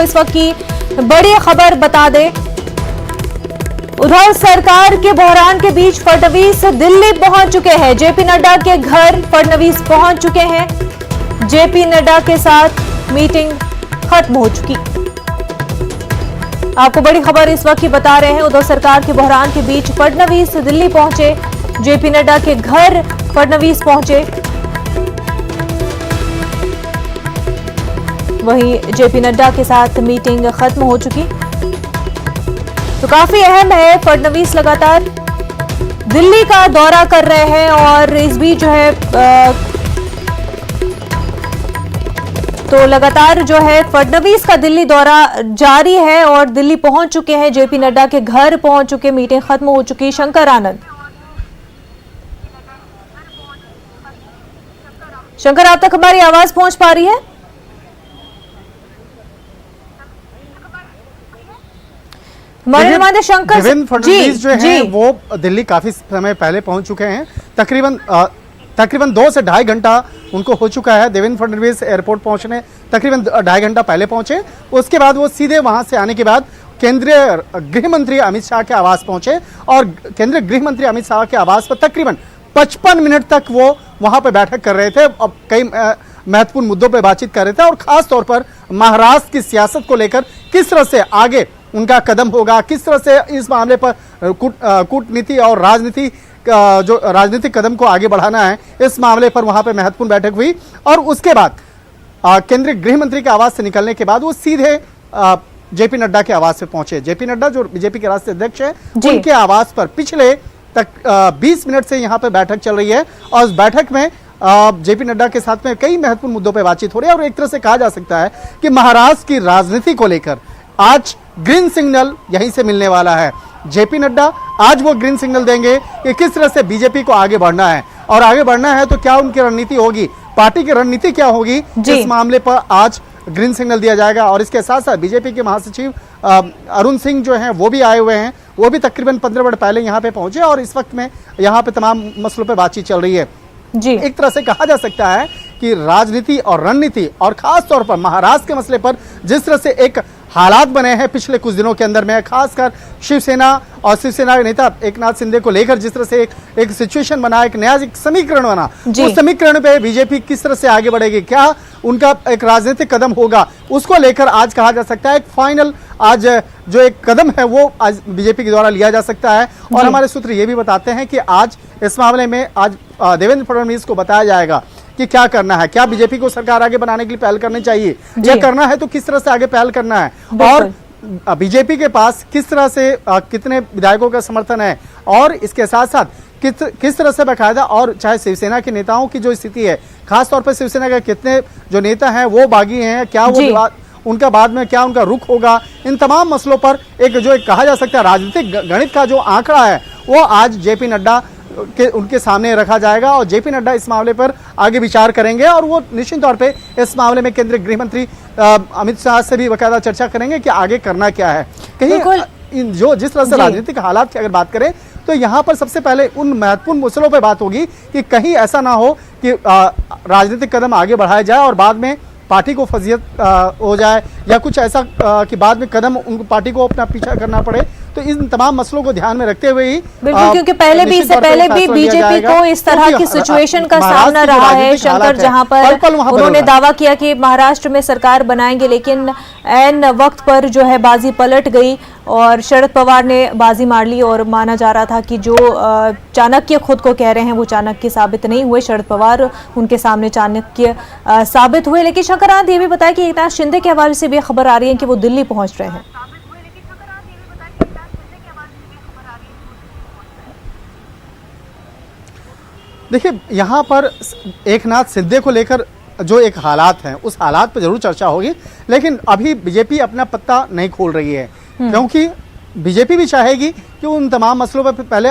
इस वक्त की बड़ी खबर बता दें, उधर सरकार के बहरान के बीच फडणवीस दिल्ली पहुंच चुके हैं। जेपी नड्डा के घर फडणवीस पहुंच चुके हैं। जेपी नड्डा के साथ मीटिंग खत्म हो चुकी। आपको बड़ी खबर इस वक्त की बता रहे हैं, उधर सरकार के बहरान के बीच फडणवीस दिल्ली पहुंचे। जेपी नड्डा के घर फडणवीस पहुंचे। वहीं जेपी नड्डा के साथ मीटिंग खत्म हो चुकी। तो काफी अहम है, फडणवीस लगातार दिल्ली का दौरा कर रहे हैं और इस बीच जो है तो लगातार जो है फडणवीस का दिल्ली दौरा जारी है और दिल्ली पहुंच चुके हैं। जेपी नड्डा के घर पहुंच चुके, मीटिंग खत्म हो चुकी। शंकर आनंद, शंकर आप तक हमारी आवाज पहुंच पा रही है? शंकर देवेंद्र फडणवीस जो हैं वो दिल्ली काफी समय पहले पहुंच चुके हैं। तकरीबन 2 से ढाई घंटा उनको हो चुका है। देवेंद्र फडणवीस एयरपोर्ट पहुंचने तकरीबन 2.5 घंटा पहले पहुंचे। उसके बाद वो सीधे वहां से आने के बाद केंद्रीय गृह मंत्री अमित शाह के आवास पहुंचे और केंद्रीय गृह मंत्री अमित शाह के आवास पर तकरीबन 55 मिनट तक वो वहां पर बैठक कर रहे थे। अब कई महत्वपूर्ण मुद्दों पर बातचीत कर रहे थे और खास तौर पर महाराष्ट्र की सियासत को लेकर किस तरह से आगे उनका कदम होगा, किस तरह से इस मामले पर कूटनीति और जो राजनीतिक कदम को आगे बढ़ाना है, इस मामले पर वहां पे महत्वपूर्ण बैठक हुई। और उसके बाद केंद्रीय गृह मंत्री के आवास से निकलने के बाद वो सीधे जेपी नड्डा के आवास पे पहुंचे। जेपी नड्डा जो बीजेपी के राष्ट्रीय अध्यक्ष हैं, उनके आवास पर पिछले तक 20 मिनट से यहाँ पे बैठक चल रही है और उस बैठक में जेपी नड्डा के साथ में कई महत्वपूर्ण मुद्दों पर बातचीत हो रही है। और एक तरह से कहा जा सकता है कि महाराष्ट्र की राजनीति को लेकर आज ग्रीन सिग्नल यहीं से मिलने वाला है। जेपी नड्डा आज वो ग्रीन सिग्नल देंगे कि किस तरह से बीजेपी को आगे बढ़ना है और आगे बढ़ना है तो क्या उनकी रणनीति होगी, पार्टी की रणनीति क्या होगी, इस मामले पर आज ग्रीन सिग्नल दिया जाएगा। और इसके साथ साथ बीजेपी के महासचिव अरुण सिंह जो हैं वो भी आए हुए हैं, वो भी तकरीबन 15 मिनट पहले यहाँ पे पहुंचे और इस वक्त में यहाँ पे तमाम मसलों पर बातचीत चल रही है। जी, एक तरह से कहा जा सकता है कि राजनीति और रणनीति और खास तौर पर महाराष्ट्र के मसले पर जिस तरह से एक हालात बने हैं पिछले कुछ दिनों के अंदर में, खासकर शिवसेना और शिवसेना के नेता एकनाथ शिंदे को लेकर जिस तरह से एक सिचुएशन बना, एक नया एक समीकरण बना, उस समीकरण पे बीजेपी किस तरह से आगे बढ़ेगी, क्या उनका एक राजनीतिक कदम होगा, उसको लेकर आज कहा जा सकता है एक फाइनल आज जो एक कदम है वो आज बीजेपी के द्वारा लिया जा सकता है। और हमारे सूत्र ये भी बताते हैं कि आज इस मामले में आज देवेंद्र फडणवीस को बताया जाएगा कि क्या करना है, क्या बीजेपी को सरकार आगे बनाने के लिए पहल करनी चाहिए, या करना है तो किस तरह से आगे पहल करना है और बीजेपी के पास किस तरह से कितने विधायकों का समर्थन है और इसके साथ साथ किस तरह से बाकायदा और चाहे शिवसेना के नेताओं की जो स्थिति है, खासतौर पर शिवसेना के कितने जो नेता हैं वो बागी हैं, क्या वो उनका बाद में क्या उनका रुख होगा, इन तमाम मसलों पर एक कहा जा सकता है राजनीतिक गणित का जो आंकड़ा है वो आज जेपी नड्डा उनके सामने रखा जाएगा और जेपी नड्डा इस मामले पर आगे विचार करेंगे और वो निश्चित तौर पे इस मामले में केंद्रीय गृह मंत्री अमित शाह से भी बाकायदा चर्चा करेंगे कि आगे करना क्या है। कहीं जो जिस तरह से राजनीतिक हालात की अगर बात करें तो यहाँ पर सबसे पहले उन महत्वपूर्ण मसलों पर बात होगी कि कहीं ऐसा ना हो कि राजनीतिक कदम आगे बढ़ाया जाए और बाद में पार्टी को फजीयत हो जाए या कुछ ऐसा कि बाद में कदम उनको पार्टी को अपना पीछा करना पड़े। तो इन तमाम मसलों को ध्यान में रखते हुए ही बिल्कुल, क्योंकि इससे पहले भी बीजेपी को इस तरह की सिचुएशन का सामना रहा है शंकर, जहां पर उन्होंने दावा किया कि महाराष्ट्र में सरकार बनाएंगे, लेकिन ऐन वक्त पर जो है बाजी पलट गई और शरद पवार ने बाजी मार ली और माना जा रहा था कि जो चाणक्य खुद को कह रहे हैं वो चाणक्य साबित नहीं हुए, शरद पवार उनके सामने चाणक्य साबित हुए। लेकिन शंकरानंद ये भी बताया कि एकनाथ शिंदे के हवाले से भी खबर आ रही है कि वो दिल्ली पहुंच रहे हैं। देखिए, यहाँ पर एकनाथ शिंदे को लेकर जो एक हालात हैं उस हालात पर जरूर चर्चा होगी, लेकिन अभी बीजेपी अपना पत्ता नहीं खोल रही है क्योंकि बीजेपी भी चाहेगी कि उन तमाम मसलों पर पहले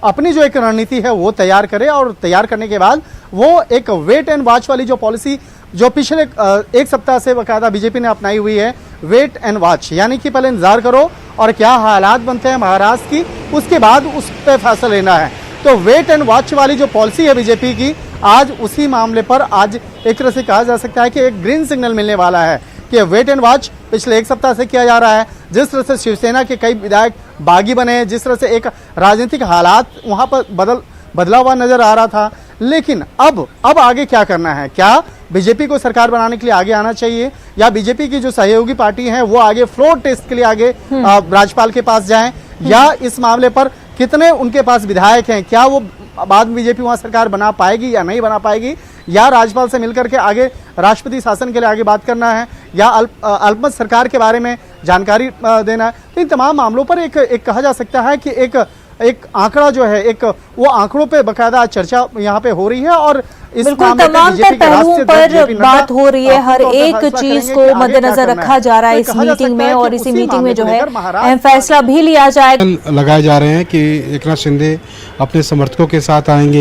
अपनी जो एक रणनीति है वो तैयार करे और तैयार करने के बाद वो एक वेट एंड वॉच वाली जो पॉलिसी जो पिछले एक सप्ताह से बाकायदा बीजेपी ने अपनाई हुई है, वेट एंड वॉच, यानी कि पहले इंतजार करो और क्या हालात बनते हैं महाराष्ट्र की उसके बाद उस पर फैसला लेना है। तो वेट एंड वॉच वाली जो पॉलिसी है बीजेपी की, आज उसी मामले पर आज एक तरह से कहा जा सकता है कि एक ग्रीन सिग्नल मिलने वाला है कि वेट एंड वॉच पिछले एक सप्ताह से किया जा रहा है। जिस तरह से शिवसेना के कई विधायक बागी बने, जिस तरह से एक राजनीतिक हालात वहां पर बदला हुआ नजर आ रहा था, लेकिन अब आगे क्या करना है? क्या बीजेपी को सरकार बनाने के लिए आगे आना चाहिए, या बीजेपी की जो सहयोगी पार्टी है वो आगे फ्लोर टेस्ट के लिए आगे राज्यपाल के पास जाएं, या इस मामले पर कितने उनके पास विधायक हैं, क्या वो बाद में बीजेपी वहां सरकार बना पाएगी या नहीं बना पाएगी, या राज्यपाल से मिलकर के आगे राष्ट्रपति शासन के लिए आगे बात करना है, या अल्पमत सरकार के बारे में जानकारी देना है। तो इन तमाम मामलों पर एक कहा जा सकता है कि एक आंकड़ा जो है, एक वो आंकड़ों पे बकायदा चर्चा यहाँ पे हो रही है, और इस बिल्कुल तमाम पहलुओं पर बात हो रही है। हर एक चीज को मद्देनजर रखा जा रहा है इस मीटिंग में, और इसी मीटिंग में जो है अहम फैसला भी लिया जाएगा। लगाए जा रहे हैं कि एकनाथ शिंदे अपने समर्थकों के साथ आएंगे।